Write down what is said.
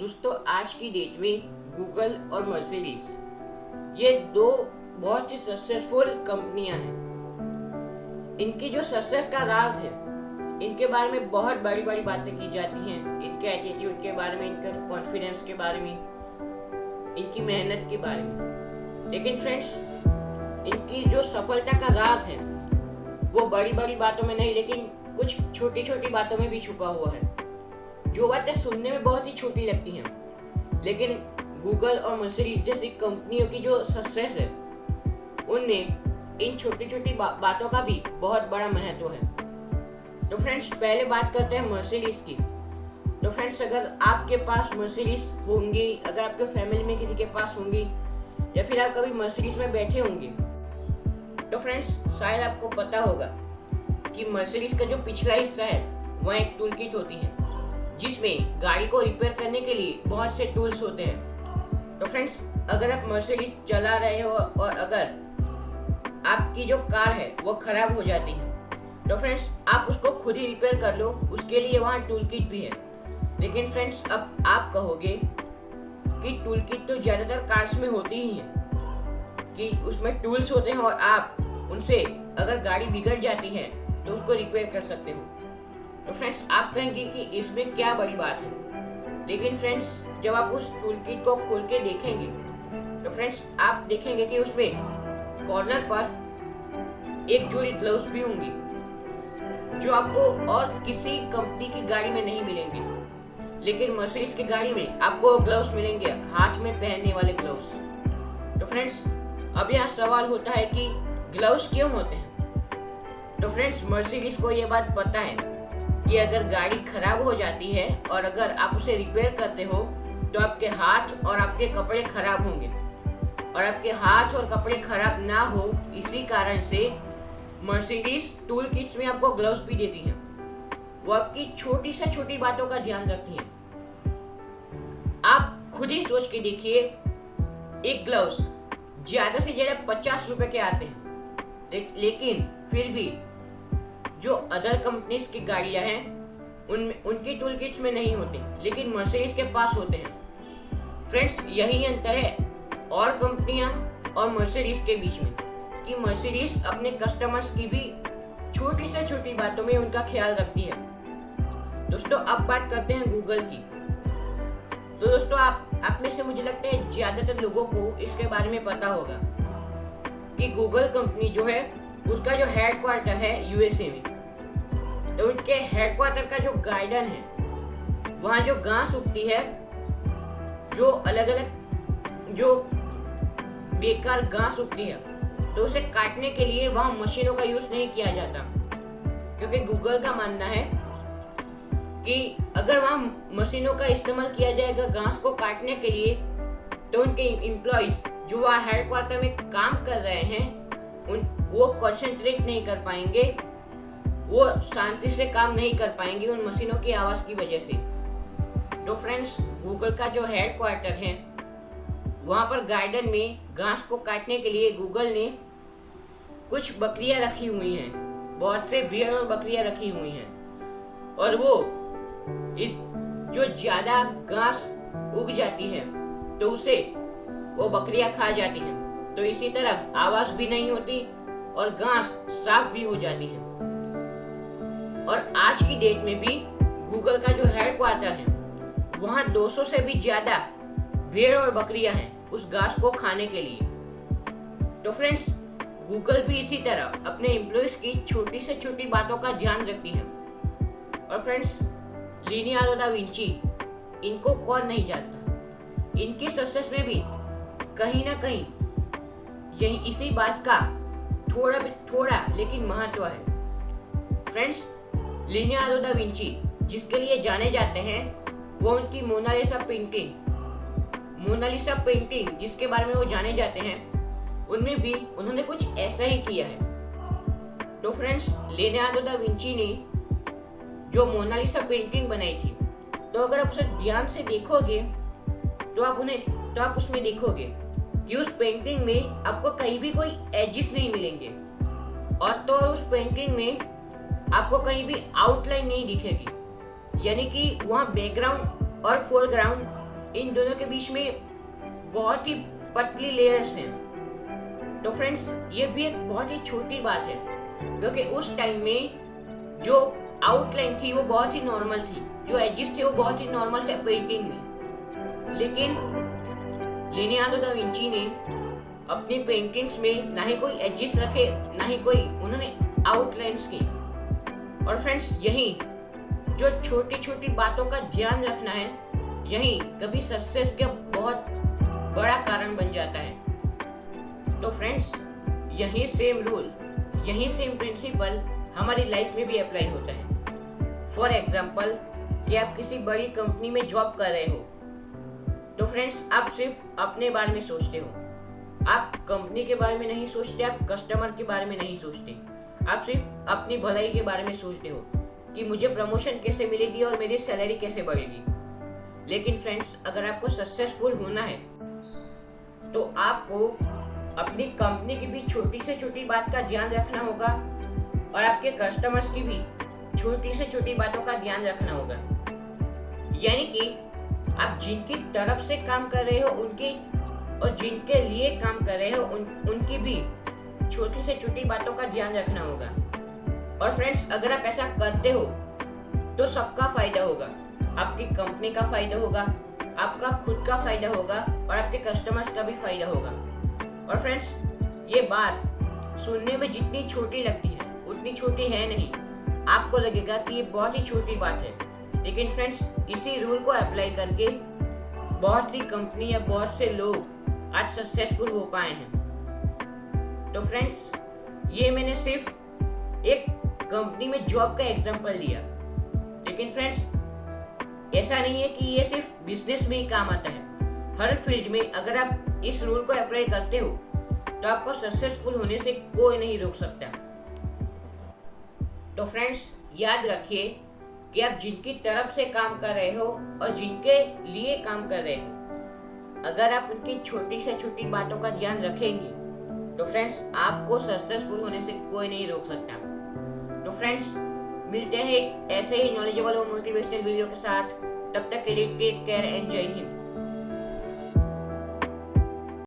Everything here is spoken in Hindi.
दोस्तों आज की डेट में गूगल और मर्सिडीज ये दो बहुत ही सक्सेसफुल कंपनियां हैं। इनकी जो सक्सेस का राज है, इनके बारे में बहुत बड़ी बड़ी बातें की जाती हैं। इनके एटीट्यूड के बारे में, इनके कॉन्फिडेंस के बारे में, इनकी मेहनत के बारे में। लेकिन फ्रेंड्स, इनकी जो सफलता का राज है वो बड़ी बड़ी बातों में नहीं, लेकिन कुछ छोटी छोटी बातों में भी छुपा हुआ है। जो बातें सुनने में बहुत ही छोटी लगती हैं, लेकिन गूगल और मर्सिडीज जैसी कंपनियों की जो सक्सेस है उनमें इन छोटी छोटी बातों का भी बहुत बड़ा महत्व है। तो फ्रेंड्स, पहले बात करते हैं मर्सिडीज की। तो फ्रेंड्स, अगर आपके पास मर्सिडीज होंगी, अगर आपके फैमिली में किसी के पास होंगी, या फिर आप कभी मर्सिडीज में बैठे होंगे, तो फ्रेंड्स शायद आपको पता होगा कि मर्सिडीज का जो पिछला हिस्सा है वह एक टूल किट होती है, जिसमें गाड़ी को रिपेयर करने के लिए बहुत से टूल्स होते हैं। तो फ्रेंड्स, अगर आप मर्सिडीज चला रहे हो और अगर आपकी जो कार है वो खराब हो जाती है, तो फ्रेंड्स आप उसको खुद ही रिपेयर कर लो, उसके लिए वहाँ टूल किट भी है। लेकिन फ्रेंड्स, अब आप कहोगे कि टूल किट तो ज़्यादातर कार्स में होती ही है, कि उसमें टूल्स होते हैं और आप उनसे अगर गाड़ी बिगड़ जाती है तो उसको रिपेयर कर सकते हो। तो फ्रेंड्स, आप कहेंगे कि इसमें क्या बड़ी बात है। लेकिन फ्रेंड्स, जब आप उस टूल किट को खोल के देखेंगे, तो फ्रेंड्स आप देखेंगे कि उसमें कॉर्नर पर एक जोड़ी ग्लव्स भी होंगी, जो आपको और किसी कंपनी की गाड़ी में नहीं मिलेंगे। लेकिन मर्सिडीज की गाड़ी में आपको ग्लव्स मिलेंगे, हाथ में पहनने वाले ग्लव्स। तो फ्रेंड्स, अब यहाँ सवाल होता है कि ग्लव्स क्यों होते हैं। तो फ्रेंड्स, मर्सिडीज को ये बात पता है कि अगर गाड़ी खराब हो जाती है और अगर आप उसे रिपेयर करते हो तो आपके हाथ और आपके कपड़े खराब होंगे, और आपके हाथ और कपड़े खराब ना हो, इसी कारण से मर्सिडीज टूल किट्स में आपको ग्लव्स भी देती है। वो आपकी छोटी से छोटी बातों का ध्यान रखती है। आप खुद ही सोच के देखिए, एक ग्लव्स ज्यादा से ज्यादा 50 रुपए के आते हैं, लेकिन फिर भी जो अदर कंपनीज की गाड़ियां हैं उनकी टूल किट्स में नहीं होते, लेकिन मर्सिडीज के पास होते हैं। फ्रेंड्स, यही अंतर है और कंपनियां और मर्सिडीज के बीच में, कि मर्सिडीज अपने कस्टमर्स की भी छोटी से छोटी बातों में उनका ख्याल रखती है। दोस्तों, अब बात करते हैं गूगल की। तो दोस्तों, आप में से मुझे लगता है ज्यादातर लोगों को इसके बारे में पता होगा कि गूगल कंपनी जो है उसका जो हेडक्वार्टर है यूएसए में। तो उनके हेडक्वार्टर का जो गार्डन है, वहाँ जो घास उगती है, जो अलग अलग जो बेकार घास उगती है, तो उसे काटने के लिए वहाँ मशीनों का यूज नहीं किया जाता, क्योंकि गूगल का मानना है कि अगर वहाँ मशीनों का इस्तेमाल किया जाएगा घास को काटने के लिए, तो उनके एम्प्लॉइज जो वहाँ हेडक्वार्टर में काम कर रहे हैं वो कंसंट्रेट नहीं कर पाएंगे, वो शांति से काम नहीं कर पाएंगे उन मशीनों की आवाज की वजह से। तो फ्रेंड्स, गूगल का जो हेडक्वार्टर है वहाँ पर गार्डन में घास को काटने के लिए गूगल ने कुछ बकरियां रखी हुई हैं, बहुत से भेड़ और बकरियां रखी हुई हैं, और वो इस जो ज्यादा घास उग जाती है तो उसे वो बकरियां खा जाती हैं। तो इसी तरह आवाज भी नहीं होती और घास साफ भी हो जाती है। और आज की डेट में भी गूगल का जो हेडक्वार्टर है वहाँ 200 से भी ज्यादा भेड़ और बकरियां हैं उस घास को खाने के लिए। तो फ्रेंड्स, गूगल भी इसी तरह अपने एम्प्लॉइज की छोटी से छोटी बातों का ध्यान रखती है। और फ्रेंड्स, लियोनार्डो दा विंची, इनको कौन नहीं जानता। इनकी सक्सेस में भी कहीं ना कहीं यही इसी बात का थोड़ा लेकिन महत्व है। फ्रेंड्स, लियोनार्डो दा विंची जिसके लिए जाने जाते हैं वो उनकी मोनालिसा पेंटिंग जिसके बारे में वो जाने जाते हैं, उनमें भी उन्होंने कुछ ऐसा ही किया है। तो फ्रेंड्स, लियोनार्डो दा विंची ने जो मोनालिसा पेंटिंग बनाई थी, तो अगर आप उसे ध्यान से देखोगे तो आप उसमें देखोगे कि उस पेंटिंग में आपको कहीं भी कोई एजिस नहीं मिलेंगे, और तो और उस पेंटिंग में आपको कहीं भी आउटलाइन नहीं दिखेगी, यानी कि वहाँ बैकग्राउंड और फोरग्राउंड इन दोनों के बीच में बहुत ही पतली लेयर्स हैं। तो फ्रेंड्स, ये भी एक बहुत ही छोटी बात है, क्योंकि उस टाइम में जो आउटलाइन थी वो बहुत ही नॉर्मल थी, जो एजेस थे वो बहुत ही नॉर्मल थे पेंटिंग में। लेकिन लियोनार्डो दा विंची ने अपनी पेंटिंग्स में ना ही कोई एजेस रखे, ना ही कोई उन्होंने आउटलाइंस की। और फ्रेंड्स, यही जो छोटी छोटी बातों का ध्यान रखना है, यही कभी सक्सेस का बहुत बड़ा कारण बन जाता है। तो फ्रेंड्स, यही सेम रूल, यही सेम प्रिंसिपल हमारी लाइफ में भी अप्लाई होता है। फॉर एग्जाम्पल, कि आप किसी बड़ी कंपनी में जॉब कर रहे हो, तो फ्रेंड्स, आप सिर्फ अपने बारे में सोचते हो, आप कंपनी के बारे में नहीं सोचते, आप कस्टमर के बारे में नहीं सोचते, आप सिर्फ अपनी भलाई के बारे में सोचते हो कि मुझे प्रमोशन कैसे मिलेगी और मेरी सैलरी कैसे बढ़ेगी। लेकिन फ्रेंड्स, अगर आपको सक्सेसफुल होना है तो आपको अपनी कंपनी की भी छोटी से छोटी बात का ध्यान रखना होगा और आपके कस्टमर्स की भी छोटी से छोटी बातों का ध्यान रखना होगा। यानी कि आप जिनकी तरफ से काम कर रहे हो उनकी, और जिनके लिए काम कर रहे हो उनकी भी छोटी से छोटी बातों का ध्यान रखना होगा। और फ्रेंड्स, अगर आप ऐसा करते हो तो सबका फायदा होगा, आपकी कंपनी का फायदा होगा, आपका खुद का फायदा होगा और आपके कस्टमर्स का भी फायदा होगा। और फ्रेंड्स, ये बात सुनने में जितनी छोटी लगती है उतनी छोटी है नहीं। आपको लगेगा कि ये बहुत ही छोटी बात है, लेकिन फ्रेंड्स, इसी रूल को अप्लाई करके बहुत सी कंपनी या बहुत से लोग आज सक्सेसफुल हो पाए हैं। तो फ्रेंड्स, ये मैंने सिर्फ एक कंपनी में जॉब का एग्जांपल दिया, लेकिन फ्रेंड्स, ऐसा नहीं है कि ये सिर्फ बिजनेस में ही काम आता है। हर फील्ड में अगर आप इस रूल को अप्लाई करते हो तो आपको सक्सेसफुल होने से कोई नहीं रोक सकता। तो फ्रेंड्स, याद रखिए कि आप जिनकी तरफ से काम कर रहे हो और जिनके लिए काम कर रहे हो, अगर आप उनकी छोटी से छोटी बातों का ध्यान रखेंगे तो फ्रेंड्स, आपको सक्सेसफुल होने से कोई नहीं रोक सकता। तो फ्रेंड्स, मिलते हैं एक ऐसे ही नॉलेजेबल और मोटिवेशनल वीडियो के साथ। तब तक के लिए टेक केयर एंड जय हिंद।